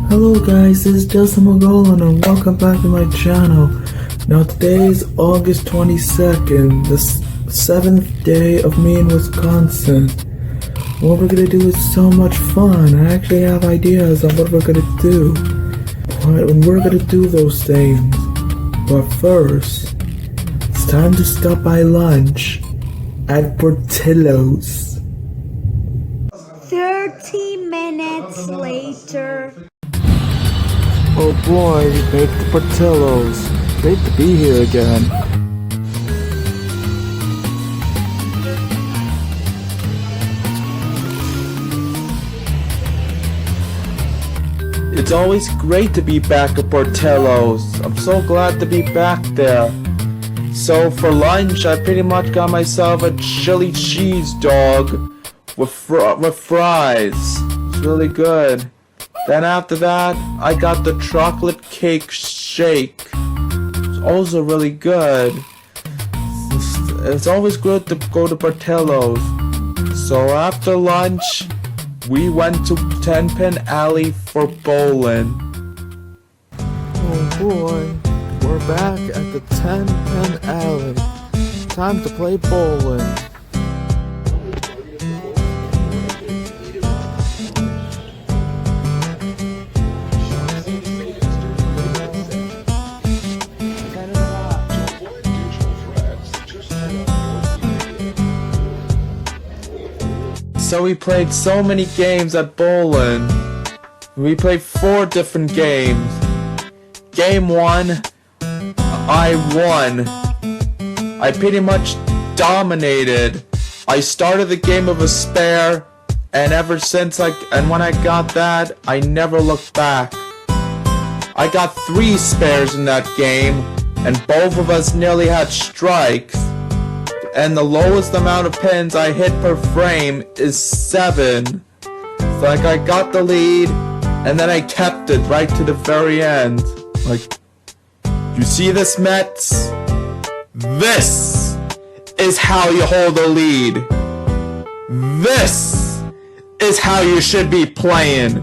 Hello guys, this is Justin McGolan and welcome back to my channel. Now today is August 22nd, the 7th day of me in Wisconsin. What we're gonna do is so much fun. I actually have ideas on what we're gonna do. And we're gonna do those things. But first, it's time to stop by lunch at Portillo's. 30 minutes later. Oh boy, we made the Portillo's. Great to be here again. It's always great to be back at Portillo's. I'm so glad to be back there. So for lunch, I pretty much got myself a chili cheese dog with fries. It's really good. Then after that, I got the chocolate cake shake. It's also really good. It's always good to go to Portillo's. So after lunch, we went to 10 Pin Alley for bowling. Oh boy, we're back at the 10 Pin Alley. Time to play bowling. So we played so many games at bowling. We played 4 different games. Game 1, I won. I pretty much dominated. I started the game with a spare, and ever since when I got that, I never looked back. I got 3 spares in that game, and both of us nearly had strikes. And the lowest amount of pins I hit per frame is 7. So I got the lead, and then I kept it right to the very end. You see this, Mets? This is how you hold a lead. This is how you should be playing.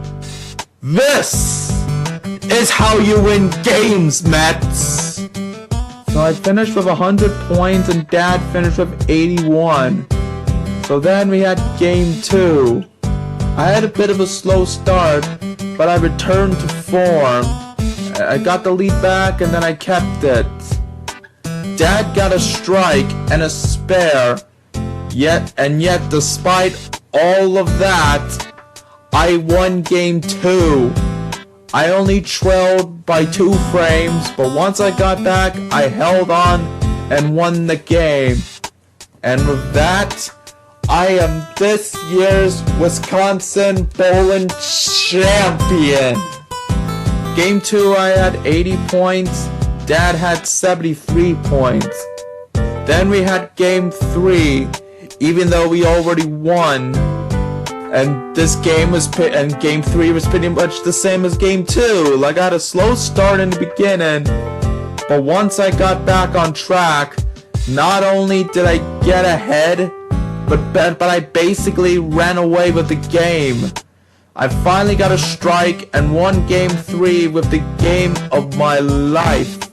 This is how you win games, Mets. So I finished with 100 points and Dad finished with 81. So then we had game 2. I had a bit of a slow start, but I returned to form. I got the lead back and then I kept it. Dad got a strike and a spare, yet despite all of that, I won game 2. I only trailed by 2 frames, but once I got back, I held on and won the game. And with that, I am this year's Wisconsin bowling champion. Game 2, I had 80 points. Dad had 73 points. Then we had game 3, even though we already won. And game 3 was pretty much the same as game 2. I had a slow start in the beginning, but once I got back on track, not only did I get ahead, but I basically ran away with the game. I finally got a strike and won game 3 with the game of my life.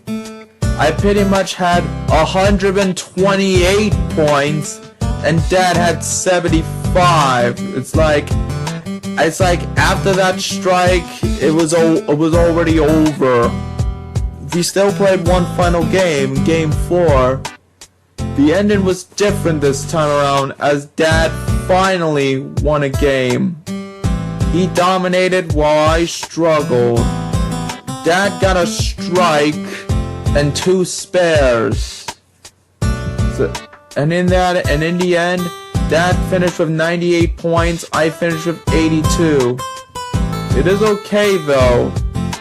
I pretty much had 128 points, and Dad had 75. It's like after that strike, it was already over. We still played one final game, game 4. The ending was different this time around, as Dad finally won a game. He dominated while I struggled. Dad got a strike and 2 spares. And in the end, Dad finished with 98 points, I finished with 82. It is okay though.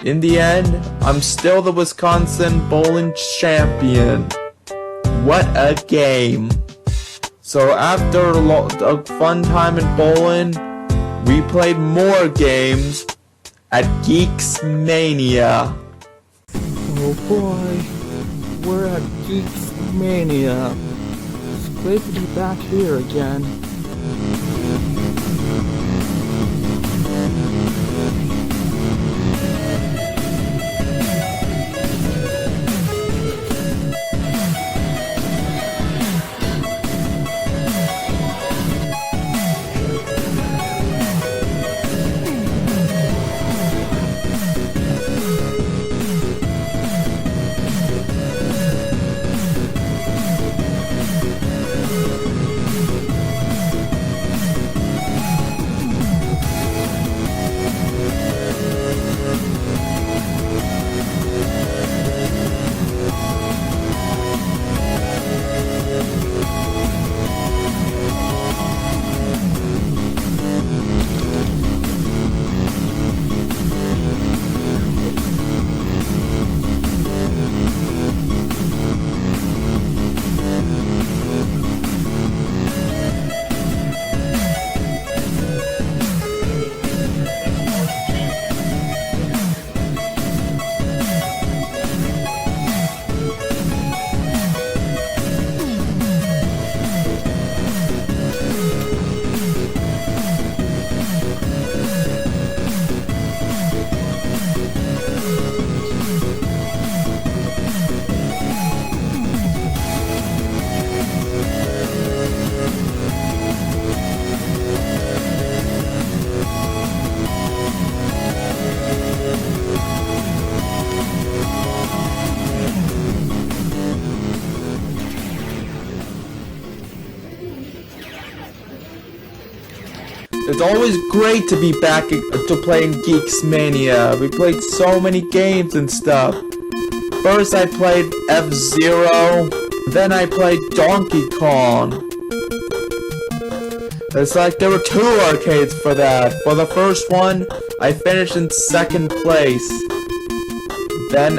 In the end, I'm still the Wisconsin bowling champion. What a game. So after a fun time in bowling, we played more games at Geeks Mania. Oh boy, we're at Geeks Mania. It's great to be back here again. It's always great to be back to playing Geeks Mania. We played so many games and stuff. First I played F-Zero, then I played Donkey Kong. It's like there were 2 arcades for that. For the first one, I finished in 2nd place. Then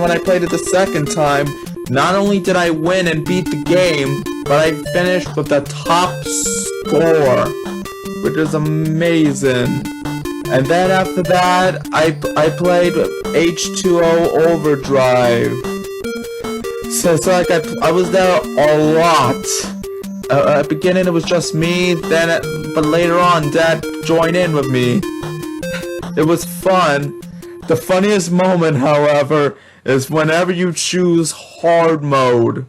when I played it the second time, not only did I win and beat the game, but I finished with the top score, which is amazing. And then after that, I played H2O Overdrive. So it's like I was there a lot. At the beginning it was just me, but later on Dad joined in with me. It was fun. The funniest moment, however, is whenever you choose hard mode.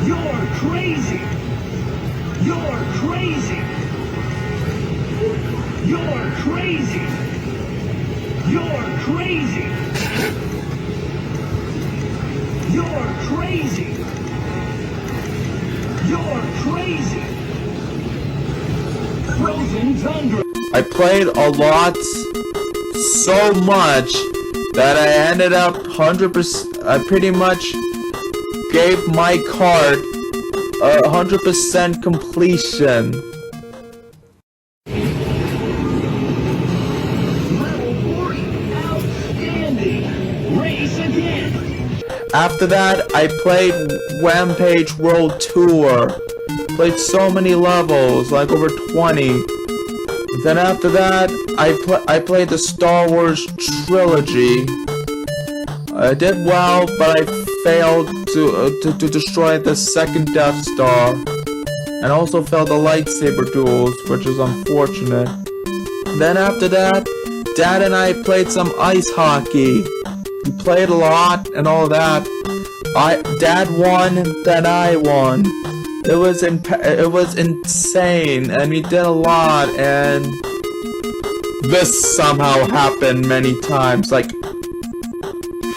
You're crazy! You're crazy! You're crazy! You're crazy! You're crazy! You're crazy! Frozen Tundra! I played a lot, so much, that I ended up 100%, I pretty much gave my card 100% completion. After that, I played Rampage World Tour. Played so many levels, like over 20. Then after that, I played the Star Wars trilogy. I did well, but I failed to destroy the second Death Star. And also failed the lightsaber duels, which is unfortunate. Then after that, Dad and I played some ice hockey. We played a lot and all that. Dad won, then I won. It was insane, and we did a lot, and this somehow happened many times. Like,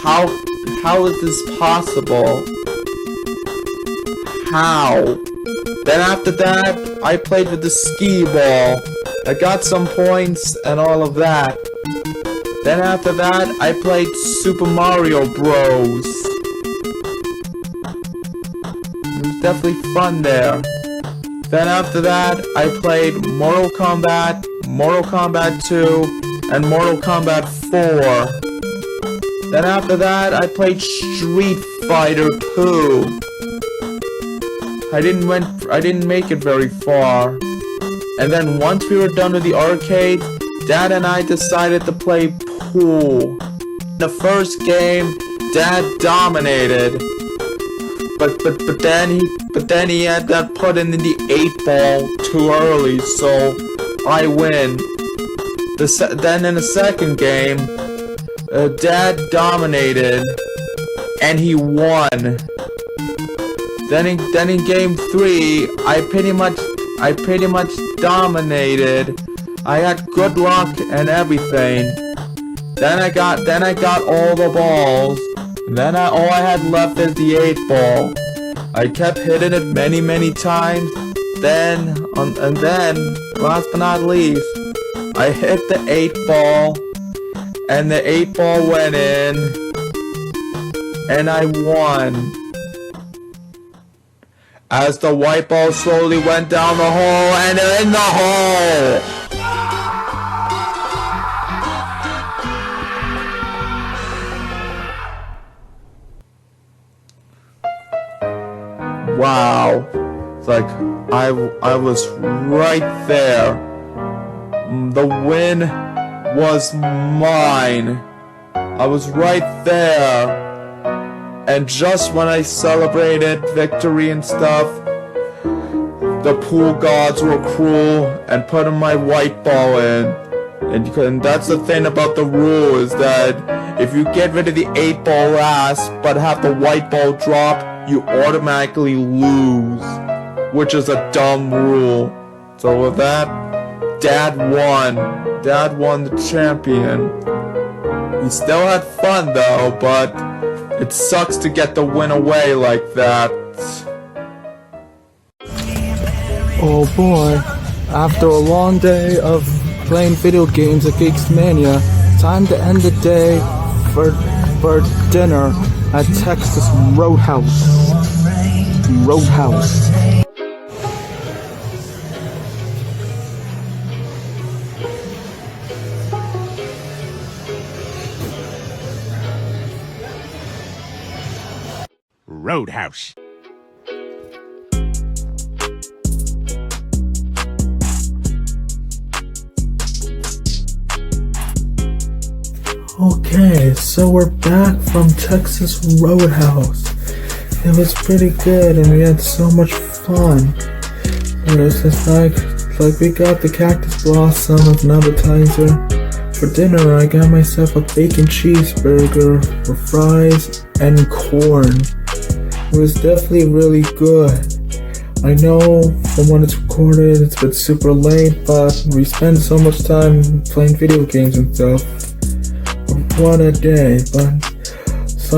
how is this possible? How? Then after that, I played with the skee ball. I got some points and all of that. Then after that, I played Super Mario Bros. It was definitely fun there. Then after that, I played Mortal Kombat, Mortal Kombat 2, and Mortal Kombat 4. Then after that, I played Street Fighter 2. I didn't make it very far. And then once we were done with the arcade, Dad and I decided to play pool. The first game, Dad dominated, but then he had that put in the 8-ball too early, so I win. Then in the second game, Dad dominated, and he won. Then in game 3, I pretty much dominated. I had good luck and everything. Then I got all the balls. Then all I had left is the 8-ball. I kept hitting it many times. Then last but not least, I hit the 8-ball, and the 8-ball went in, and I won. As the white ball slowly went down the hole, and in the hole! Wow. It's like, I was right there. The win was mine. I was right there. And just when I celebrated victory and stuff, the pool gods were cruel and put my white ball in. And that's the thing about the rule, is that if you get rid of the 8-ball last, but have the white ball drop, you automatically lose. Which is a dumb rule. So with that, Dad won. Dad won the champion. We still had fun though, but it sucks to get the win away like that. Oh boy, after a long day of playing video games at Geeks Mania, time to end the day for dinner at Texas Roadhouse. Roadhouse. Roadhouse. Okay, so we're back from Texas Roadhouse. It was pretty good and we had so much fun. It was just like we got the cactus blossom as an appetizer. For dinner, I got myself a bacon cheeseburger with fries and corn. It was definitely really good. I know from when it's recorded, it's been super late, but we spend so much time playing video games and stuff. What a day! But it's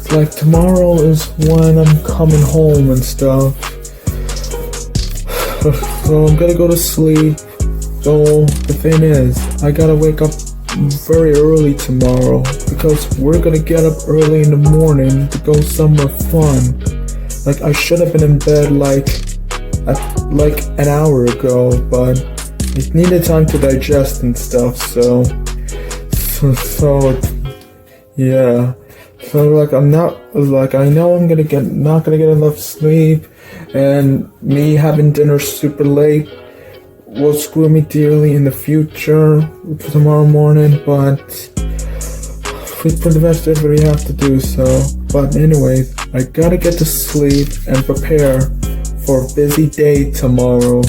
like tomorrow is when I'm coming home and stuff. So I'm gonna go to sleep. So the thing is, I gotta wake up very early tomorrow because we're gonna get up early in the morning to go somewhere fun. Like I should have been in bed like an hour ago, but it needed time to digest and stuff. So yeah. So like I know I'm not gonna get enough sleep, and me having dinner super late will screw me dearly in the future for tomorrow morning, but we pretty much did what we have to do, so. But anyways, I gotta get to sleep and prepare for a busy day tomorrow.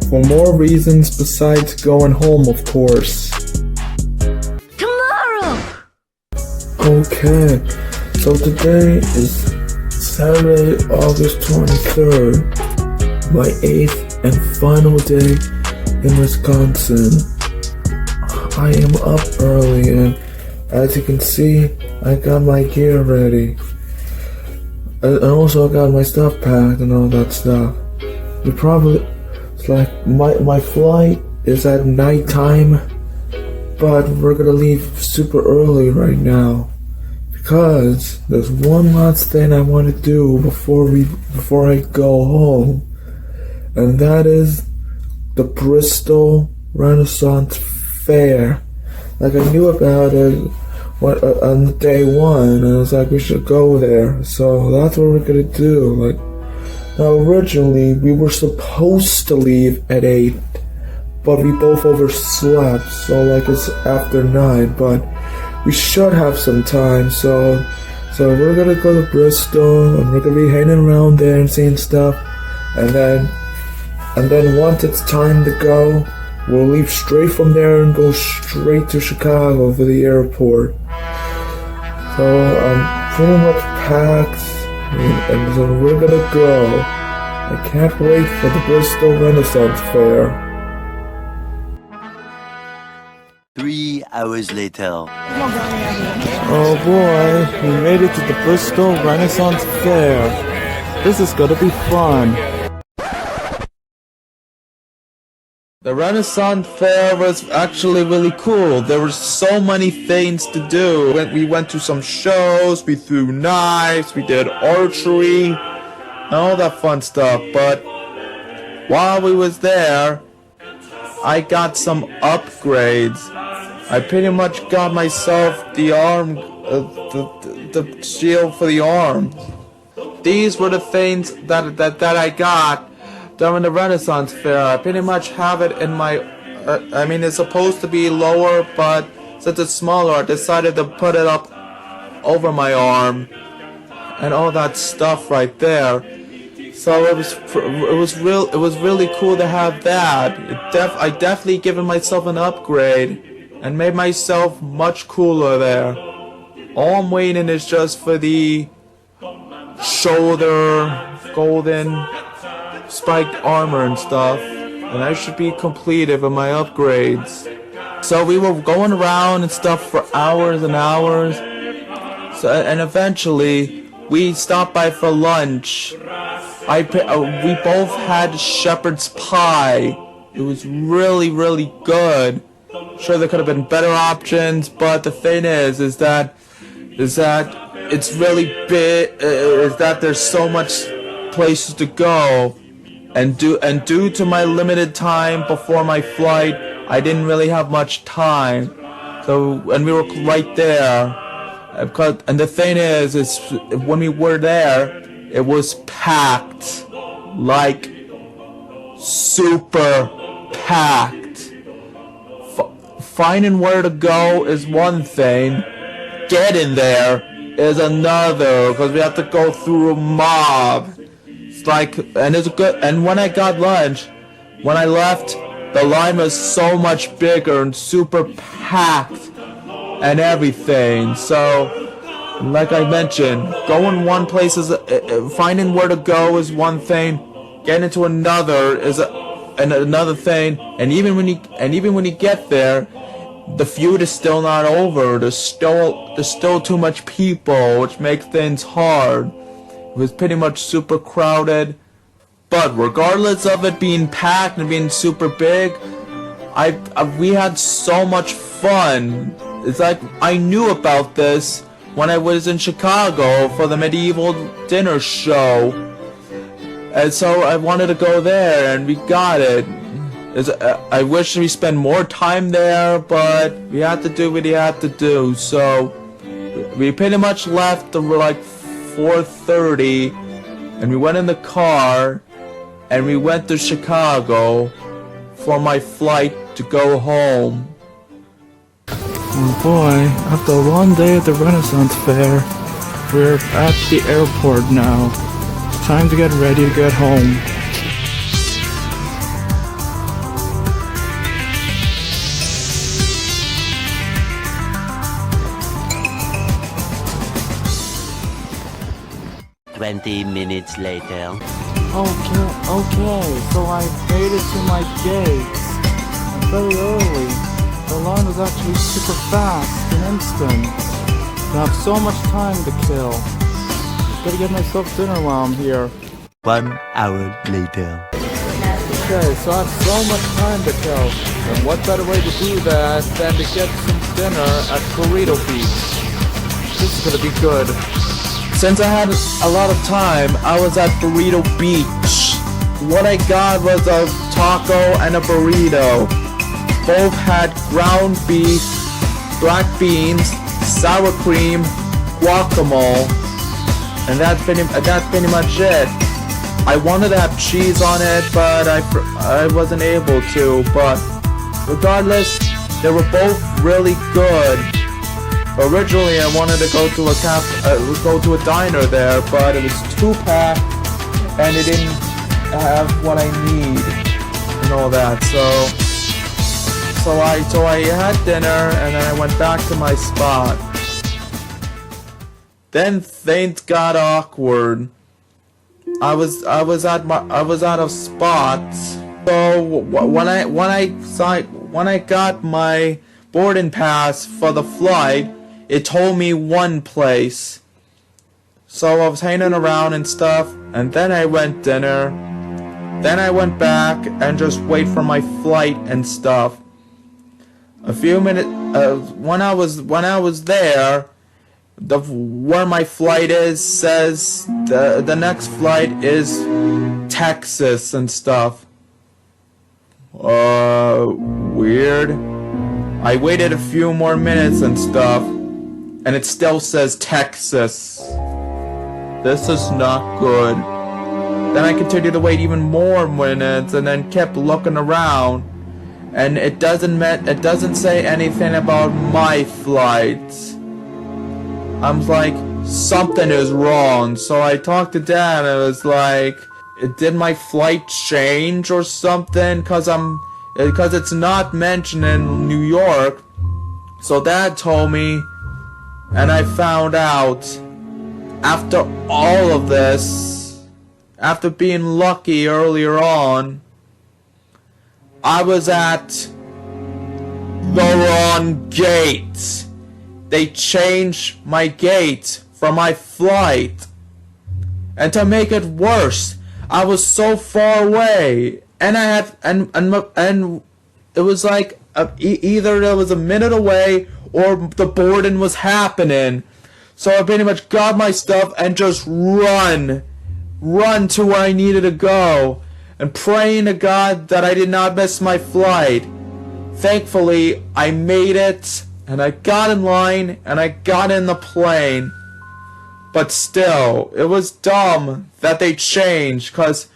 For more reasons besides going home, of course. Tomorrow! Okay, so today is Saturday, August 23rd, my 8th and final day in Wisconsin. I am up early and as you can see, I got my gear ready. And also I got my stuff packed and all that stuff. It's like my flight is at nighttime, but we're gonna leave super early right now because there's one last thing I want to do before I go home, and that is the Bristol Renaissance Faire. Like I knew about it on day one, and I was like, we should go there. So that's what we're gonna do. Like, now originally we were supposed to leave at 8, but we both overslept. So like it's after 9, but we should have some time. So we're gonna go to Bristol, and we're gonna be hanging around there and seeing stuff, and then once it's time to go, we'll leave straight from there and go straight to Chicago for the airport. So I'm pretty much packed, and so we're gonna go. I can't wait for the Bristol Renaissance Faire. 3 hours later. Oh boy, we made it to the Bristol Renaissance Faire. This is gonna be fun. The Renaissance Fair was actually really cool. There were so many things to do. We went to some shows, we threw knives, we did archery, and all that fun stuff. But while we was there, I got some upgrades. I pretty much got myself the arm, the shield for the arm. These were the things that I got during the Renaissance Fair. I pretty much have it in my, I mean it's supposed to be lower, but since it's smaller, I decided to put it up over my arm and all that stuff right there. So it was really cool to have that. I definitely given myself an upgrade and made myself much cooler there. All I'm waiting is just for the shoulder golden spiked armor and stuff, and I should be completed with my upgrades. So we were going around and stuff for hours and hours. So, and eventually we stopped by for lunch. We both had shepherd's pie. It was really, really good. Sure, there could have been better options, but the thing is that it's really big. Is that there's so much places to go, and due to my limited time before my flight, I didn't really have much time. So, and we were right there. And the thing is when we were there, it was packed, like super packed. Finding where to go is one thing. Getting there is another, because we have to go through a mob. It's like, and it's good. And when I got lunch, when I left, the line was so much bigger and super packed and everything. So, like I mentioned, going one place is finding where to go is one thing. Getting to another is another thing. And even when you get there, the feud is still not over. There's still too much people, which makes things hard. It was pretty much super crowded. But regardless of it being packed and being super big, we had so much fun. It's like I knew about this when I was in Chicago for the medieval dinner show. And so I wanted to go there, and we got it. I wish we spent more time there, but we had to do what we had to do. So we pretty much left at like 4:30, and we went in the car, and we went to Chicago for my flight to go home. Oh boy, after a long day at the Renaissance Fair, we're at the airport now. Time to get ready to get home. "20 minutes later. Okay, so I made it to my gates. And very early. The line was actually super fast and instant. I have so much time to kill. Gotta get myself dinner while I'm here. 1 hour later. Okay, so I have so much time to kill. And what better way to do that than to get some dinner at Burrito Beach? This is gonna be good. Since I had a lot of time, I was at Burrito Beach. What I got was a taco and a burrito. Both had ground beef, black beans, sour cream, guacamole, and that's pretty much it. I wanted to have cheese on it, but I wasn't able to. But regardless, they were both really good. Originally, I wanted to go to a diner there, but it was too packed, and it didn't have what I need and all that. So I had dinner, and then I went back to my spot. Then things got awkward. I was out of spots. So when I got my boarding pass for the flight, it told me one place. So I was hanging around and stuff, and then I went dinner. Then I went back and just wait for my flight and stuff. A few minutes when I was there, where my flight is says the next flight is Texas and stuff. Weird. I waited a few more minutes and stuff, and it still says Texas. This is not good. Then I continued to wait even more minutes, and then kept looking around, and it doesn't say anything about my flight. I'm like, something is wrong. So I talked to Dad, and I was like, did my flight change or something? Because it's not mentioned in New York. So Dad told me, and I found out after all of this, after being lucky earlier on, I was at the wrong gate. They changed my gate for my flight. And to make it worse, I was so far away, and I had and it was like either it was a minute away or the boarding was happening. So I pretty much got my stuff and just run to where I needed to go, and praying to God that I did not miss my flight. Thankfully, I made it, and I got in line, and I got in the plane. But still, it was dumb that they changed, cause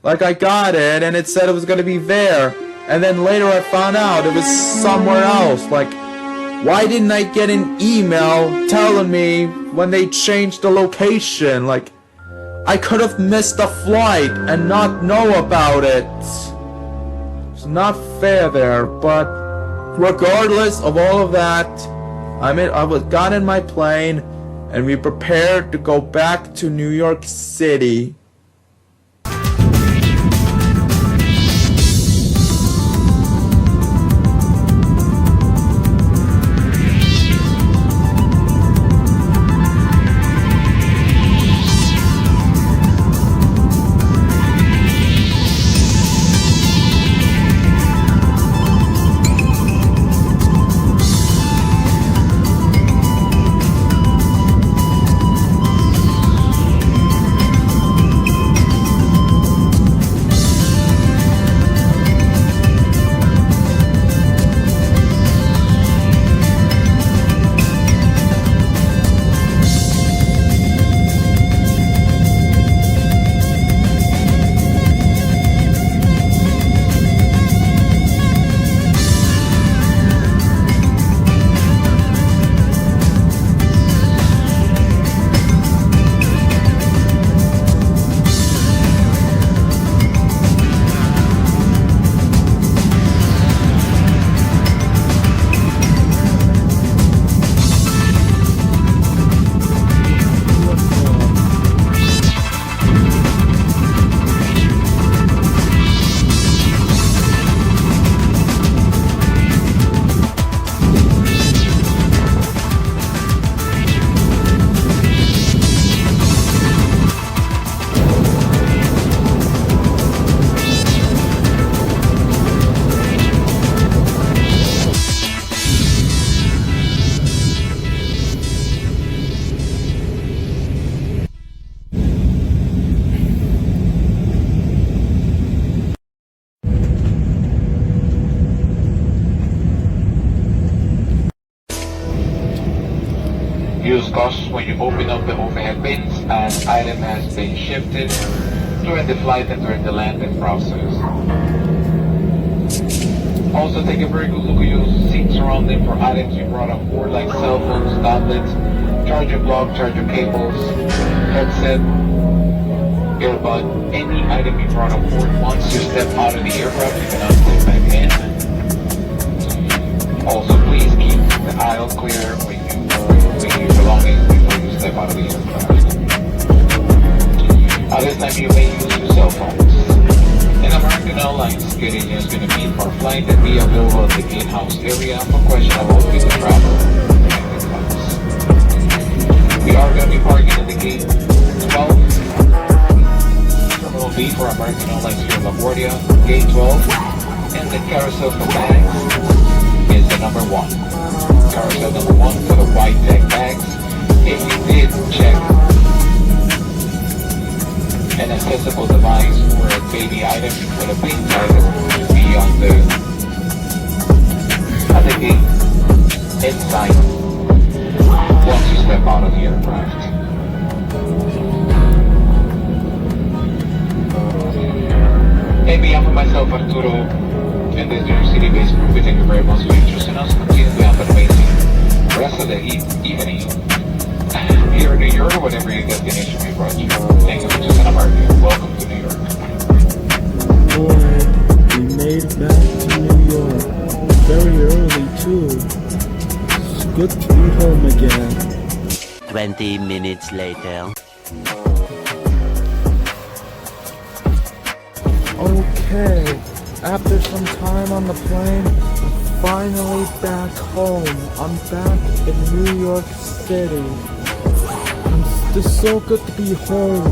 like I got it and it said it was gonna be there, and then later I found out it was somewhere else. Like, why didn't I get an email telling me when they changed the location? Like, I could have missed the flight and not know about it. It's not fair there, but regardless of all of that, I got in my plane, and we prepared to go back to New York City. Use caution when you open up the overhead bins as item has been shifted during the flight and during the landing process. Also take a very good look at your seat surrounding for items you brought on board like cell phones, tablets, charger block, charger cables, headset, earbud, any item you brought on board. Once you step out of the aircraft, you cannot step back in. Also, please keep the aisle clear when you your belongings before you step out of the aircraft. At this time, you may use your cell phones. In American Airlines, getting is going to be for flight and be available at the in-house area for questionable visa travel. We are going to be parking at the gate 12. Terminal B for American Airlines here in LaGuardia, gate 12. And the carousel for bags is the number 1. Carousel number 1 for the white tech bags. If you did check an accessible device or a baby item with a big item to be on at the gate inside once you step out of the aircraft. Hey, me, I'm myself, Arturo, and this New York City-based group. We thank you very much for your interest in us. Continue to have an amazing rest of the evening here in New York or whatever your destination may brought you. Thank you for choosing America. Welcome to New York. Boy, we made it back to New York. Very early, too. It's good to be home again. 20 minutes later. Okay, after some time on the plane, I finally back home. I'm back in New York City. It's so good to be home.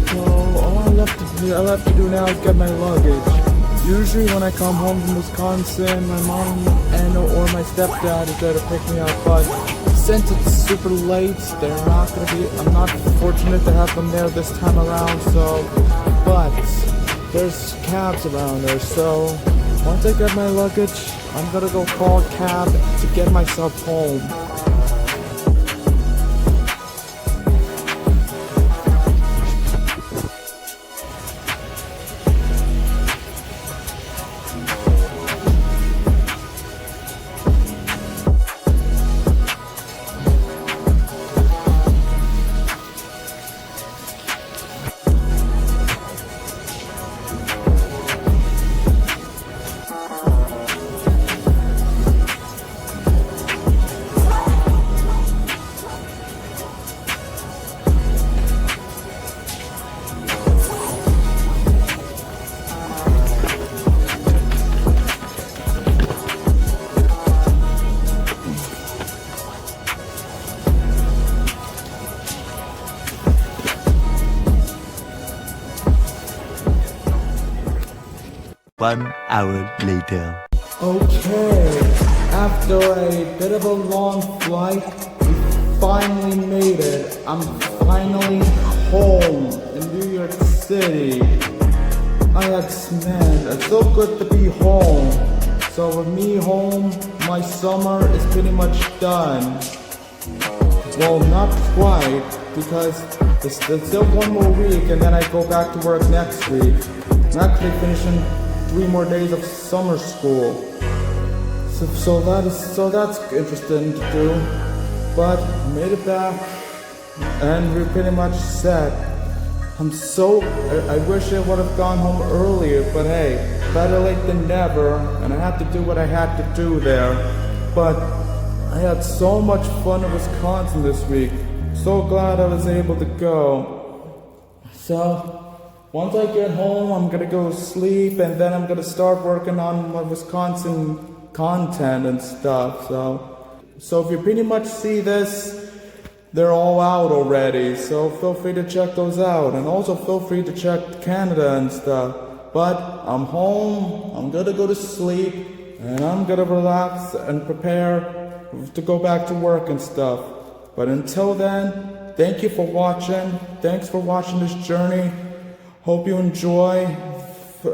So all I left to do now is get my luggage. Usually when I come home from Wisconsin, my mom or my stepdad is there to pick me up, but since it's super late, I'm not fortunate to have them there this time around, but there's cabs around there, so once I get my luggage, I'm gonna go call a cab to get myself home. One hour later. Okay, after a bit of a long flight, we finally made it. I'm finally home in New York City. It's so good to be home. So with me home, my summer is pretty much done. Well, not quite, because there's still one more week and then I go back to work next week. I'm actually finishing 3 more days of summer school. So that's interesting to do. But I made it back and we're pretty much set. I wish I would have gone home earlier, but hey, better late than never, and I had to do what I had to do there. But I had so much fun in Wisconsin this week. So glad I was able to go. So once I get home, I'm gonna go sleep, and then I'm gonna start working on my Wisconsin content and stuff. So if you pretty much see this, they're all out already. So feel free to check those out, and also feel free to check Canada and stuff. But I'm home. I'm gonna go to sleep, and I'm gonna relax and prepare to go back to work and stuff. But until then, thank you for watching. Thanks for watching this journey. Hope you enjoy,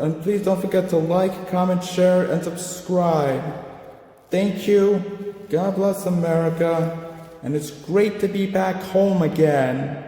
and please don't forget to like, comment, share, and subscribe. Thank you. God bless America, and it's great to be back home again.